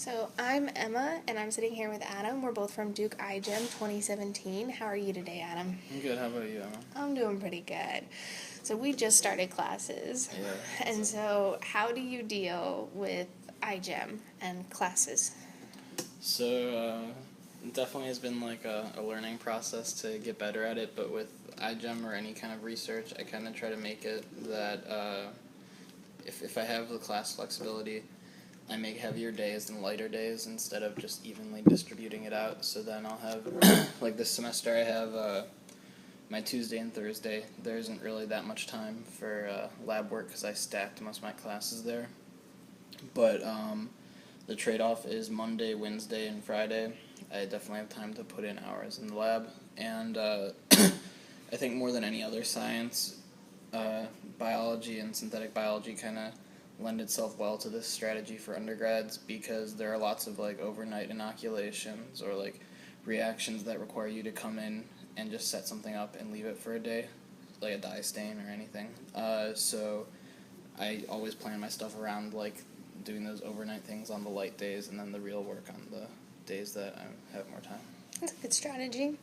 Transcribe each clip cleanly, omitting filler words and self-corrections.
So I'm Emma, and I'm sitting here with Adam. We're both from Duke iGEM 2017. How are you today, Adam? I'm good. How about you, Emma? I'm doing pretty good. So we just started classes. Yeah. And so how do you deal with iGEM and classes? So, it definitely has been like a learning process to get better at it, but with iGEM or any kind of research, I kind of try to make it that if I have the class flexibility, I make heavier days than lighter days instead of just evenly distributing it out. So then I'll have, like this semester, I have my Tuesday and Thursday. There isn't really that much time for lab work because I stacked most of my classes there. But the trade-off is Monday, Wednesday, and Friday. I definitely have time to put in hours in the lab. And I think more than any other science, biology and synthetic biology kind of lend itself well to this strategy for undergrads because there are lots of like overnight inoculations or like reactions that require you to come in and just set something up and leave it for a day, like a dye stain or anything. So I always plan my stuff around like doing those overnight things on the light days and then the real work on the days that I have more time. That's a good strategy.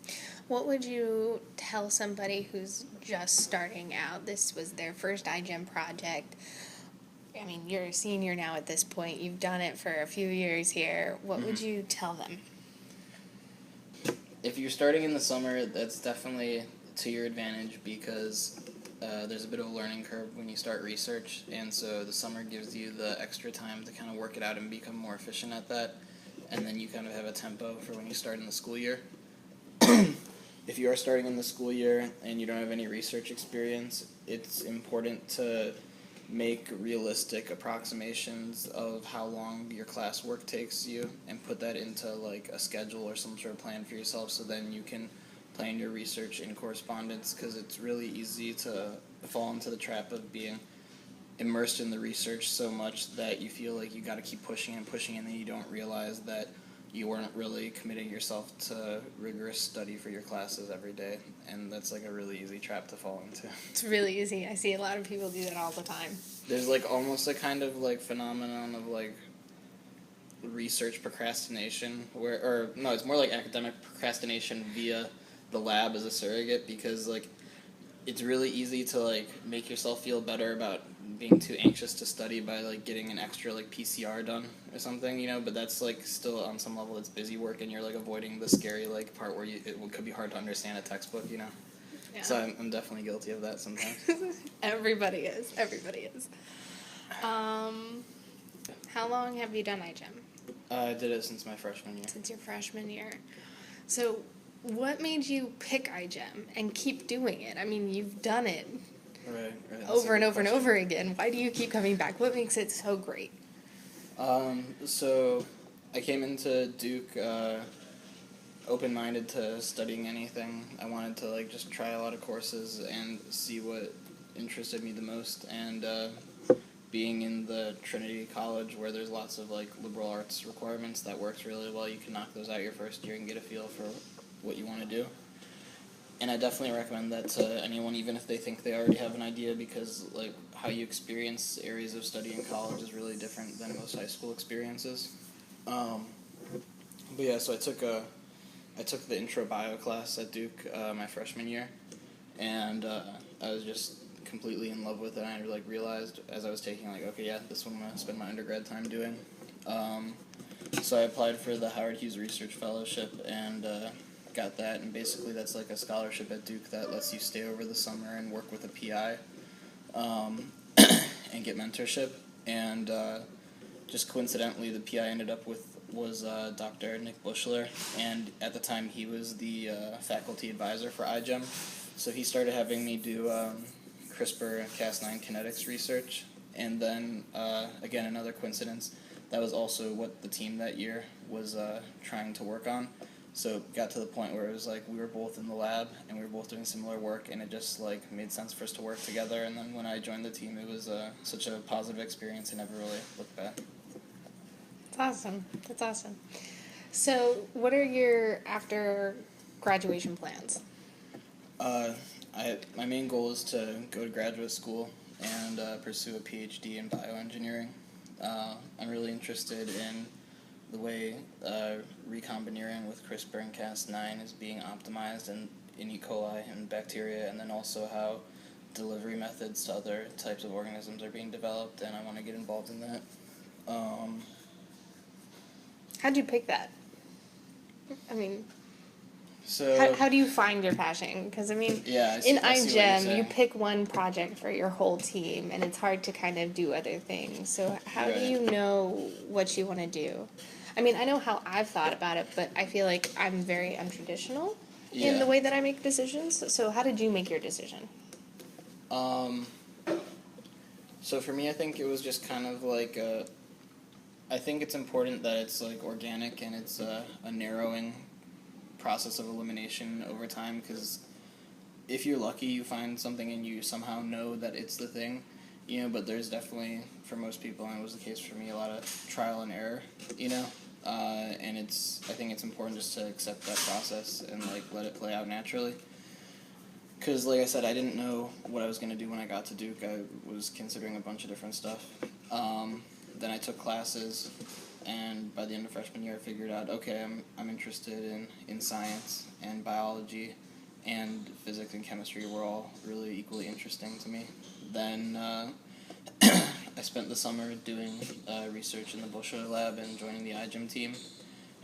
What would you tell somebody who's just starting out? This was their first iGEM project. I mean, you're a senior now at this point. You've done it for a few years here. What would you tell them? If you're starting in the summer, that's definitely to your advantage because there's a bit of a learning curve when you start research, and so the summer gives you the extra time to kind of work it out and become more efficient at that, and then you kind of have a tempo for when you start in the school year. If you are starting in the school year and you don't have any research experience, it's important to make realistic approximations of how long your classwork takes you and put that into like a schedule or some sort of plan for yourself so then you can plan your research in correspondence because it's really easy to fall into the trap of being immersed in the research so much that you feel like you got to keep pushing and pushing and then you don't realize that you weren't really committing yourself to rigorous study for your classes every day, and that's like a really easy trap to fall into. It's really easy. I see a lot of people do that all the time. There's like almost a kind of like phenomenon of like research procrastination it's more like academic procrastination via the lab as a surrogate because like it's really easy to like make yourself feel better about being too anxious to study by like getting an extra like PCR done or something, but that's like still on some level it's busy work and you're like avoiding the scary like part where it could be hard to understand a textbook. Yeah. So I'm definitely guilty of that sometimes. Everybody is. How long have you done iGEM? I did it since my freshman year. Since your freshman year. So what made you pick iGEM and keep doing it? I mean, you've done it Right. over and over and over again. Why do you keep coming back? What makes it so great? So I came into Duke open-minded to studying anything. I wanted to like just try a lot of courses and see what interested me the most. And being in the Trinity College where there's lots of like liberal arts requirements, that works really well. You can knock those out your first year and get a feel for what you want to do. And I definitely recommend that to anyone, even if they think they already have an idea, because like how you experience areas of study in college is really different than most high school experiences. But yeah, so I took the intro bio class at Duke my freshman year, and I was just completely in love with it. And I like realized as I was taking like, okay, yeah, this one I'm gonna spend my undergrad time doing. So I applied for the Howard Hughes Research Fellowship and got that, and basically that's like a scholarship at Duke that lets you stay over the summer and work with a PI and get mentorship. And just coincidentally, the PI I ended up with was Dr. Nick Bushler, and at the time he was the faculty advisor for iGEM. So he started having me do CRISPR-Cas9 kinetics research, and then again another coincidence, that was also what the team that year was trying to work on. So it got to the point where it was like we were both in the lab and we were both doing similar work, and it just like made sense for us to work together. And then when I joined the team, it was such a positive experience. I never really looked back. That's awesome. So what are your after graduation plans? My main goal is to go to graduate school and pursue a PhD in bioengineering. I'm really interested in the way recombination with CRISPR and Cas9 is being optimized in E. coli and bacteria, and then also how delivery methods to other types of organisms are being developed, and I want to get involved in that. How'd you pick that? I mean, So how do you find your passion? Because, I mean, yeah, in I see what you're iGEM, you saying. pick one project for your whole team, and it's hard to kind of do other things. So how do Right. you know what you want to do? I mean, I know how I've thought about it, but I feel like I'm very untraditional in Yeah. the way that I make decisions. So how did you make your decision? So for me, I think it was just kind of like I think it's important that it's like organic and it's a narrowing process of elimination over time, because if you're lucky, you find something and you somehow know that it's the thing, you know, but there's definitely, for most people, and it was the case for me, a lot of trial and error, you know, and I think it's important just to accept that process and like let it play out naturally. Because, like I said, I didn't know what I was going to do when I got to Duke. I was considering a bunch of different stuff. Then I took classes, and by the end of freshman year, I figured out, okay, I'm interested in science and biology, and physics and chemistry were all really equally interesting to me. Then I spent the summer doing research in the Bullshit lab and joining the iGEM team,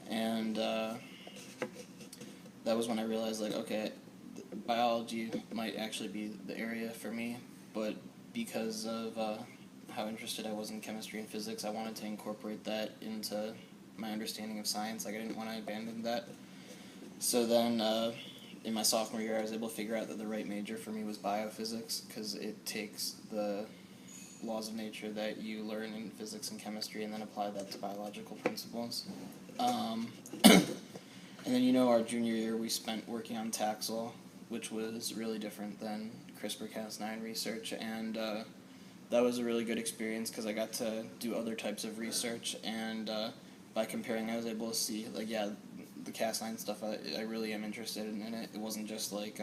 and that was when I realized, like, okay, biology might actually be the area for me, but because of how interested I was in chemistry and physics, I wanted to incorporate that into my understanding of science. Like, I didn't want to abandon that. So then, in my sophomore year, I was able to figure out that the right major for me was biophysics, because it takes the laws of nature that you learn in physics and chemistry and then apply that to biological principles. And then, you know, our junior year we spent working on Taxol, which was really different than CRISPR-Cas9 research, and that was a really good experience because I got to do other types of research, and by comparing I was able to see, like, yeah, the Cas9 stuff, I really am interested in it. It wasn't just like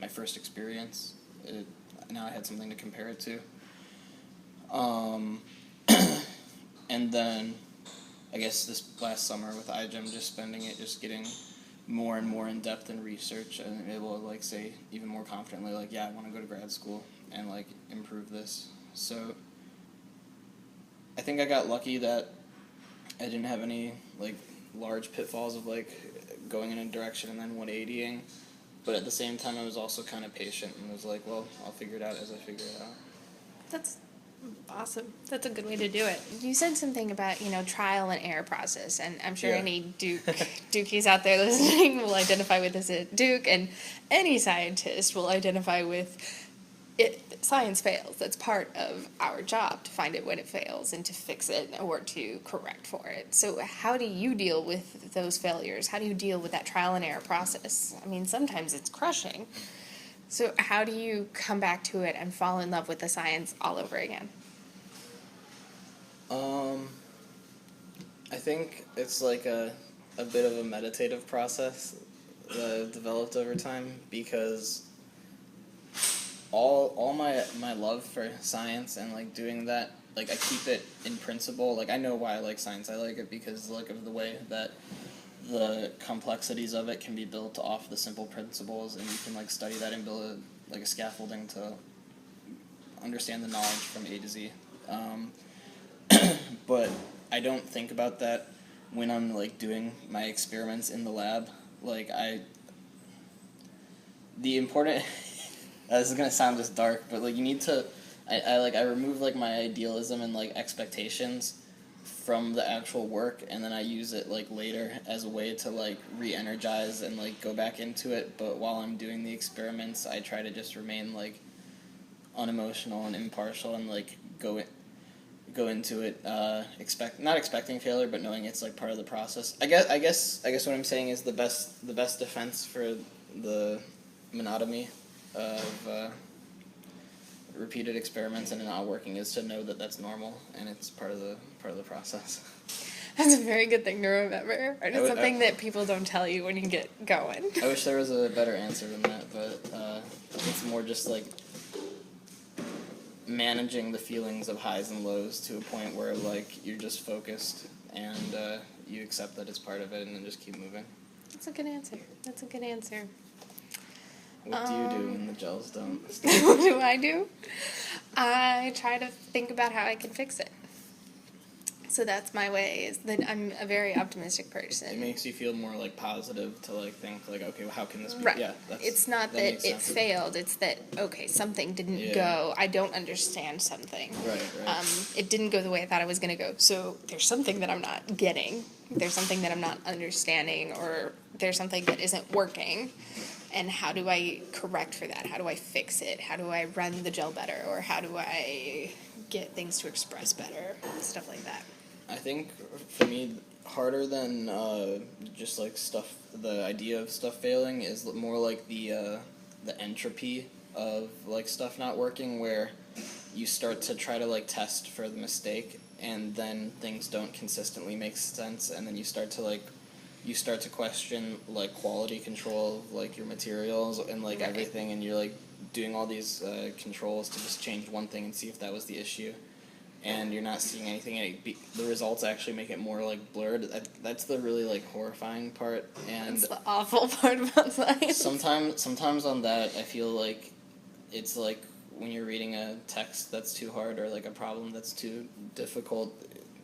my first experience. Now I had something to compare it to. And then I guess this last summer with iGEM, just spending it, just getting more and more in depth in research, and able to like say even more confidently, like, yeah, I want to go to grad school and like improve this. So I think I got lucky that I didn't have any like large pitfalls of like going in a direction and then 180ing, but at the same time I was also kind of patient and was like, well, I'll figure it out as I figure it out. That's awesome. That's a good way to do it. You said something about, you know, trial and error process, and I'm sure Yeah. any Dukies out there listening will identify with this at Duke, and any scientist will identify with it. Science fails. That's part of our job, to find it when it fails and to fix it or to correct for it. So how do you deal with those failures? How do you deal with that trial and error process? I mean, sometimes it's crushing. So how do you come back to it and fall in love with the science all over again? I think it's like a bit of a meditative process that developed over time, because all my love for science and like doing that, like, I keep it in principle. Like, I know why I like science. I like it because like of the way that the complexities of it can be built off the simple principles, and you can like study that and build like a scaffolding to understand the knowledge from A to Z. But I don't think about that when I'm like doing my experiments in the lab. Like, the important this is gonna sound just dark, but like you need to I remove like my idealism and like expectations from the actual work, and then I use it like later as a way to like re-energize and like go back into it. But while I'm doing the experiments, I try to just remain like unemotional and impartial, and like go into it not expecting failure, but knowing it's like part of the process. I guess what I'm saying is the best defense for the monotony of repeated experiments and it not working is to know that that's normal and it's part of the process. That's a very good thing to remember. Or just something that people don't tell you when you get going. I wish there was a better answer than that, but it's more just like managing the feelings of highs and lows to a point where like you're just focused and you accept that it's part of it and then just keep moving. That's a good answer. That's a good answer. What do you do when the gels don't? What do I do? I try to think about how I can fix it. So that's my way, is that I'm a very optimistic person. It makes you feel more like positive to like think like, okay, well, how can this be? Right. Yeah, It's not that it failed, it's that, okay, something didn't go, I don't understand something. Right. It didn't go the way I thought it was gonna go, so there's something that I'm not getting, there's something that I'm not understanding, or there's something that isn't working, and how do I correct for that? How do I fix it? How do I run the gel better? Or how do I get things to express better? Stuff like that. I think for me, harder than just like stuff, the idea of stuff failing is more like the entropy of like stuff not working, where you start to try to like test for the mistake, and then things don't consistently make sense, and then you start to question like quality control of like your materials and like Right. everything, and you're like doing all these controls to just change one thing and see if that was the issue. And you're not seeing anything, and the results actually make it more like blurred. That's the really like horrifying part. And That's the awful part about science. sometimes on that, I feel like it's like when you're reading a text that's too hard, or like a problem that's too difficult.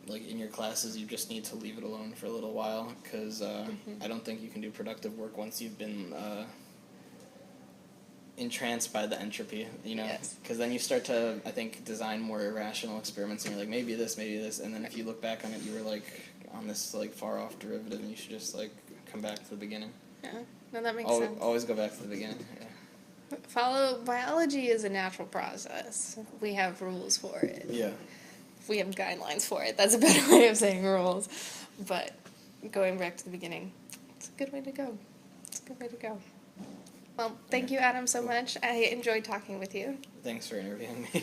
Like in your classes, you just need to leave it alone for a little while, because I don't think you can do productive work once you've been entranced by the entropy, you know, because then you start to, I think, design more irrational experiments, and you're like, maybe this, and then if you look back on it, you were like on this like far off derivative, and you should just like come back to the beginning. Yeah, no, that makes sense. Always go back to the beginning. Yeah. Biology is a natural process. We have rules for it. Yeah. We have guidelines for it. That's a better way of saying rules. But going back to the beginning, it's a good way to go. It's a good way to go. Well, thank you, Adam, so much. I enjoyed talking with you. Thanks for interviewing me.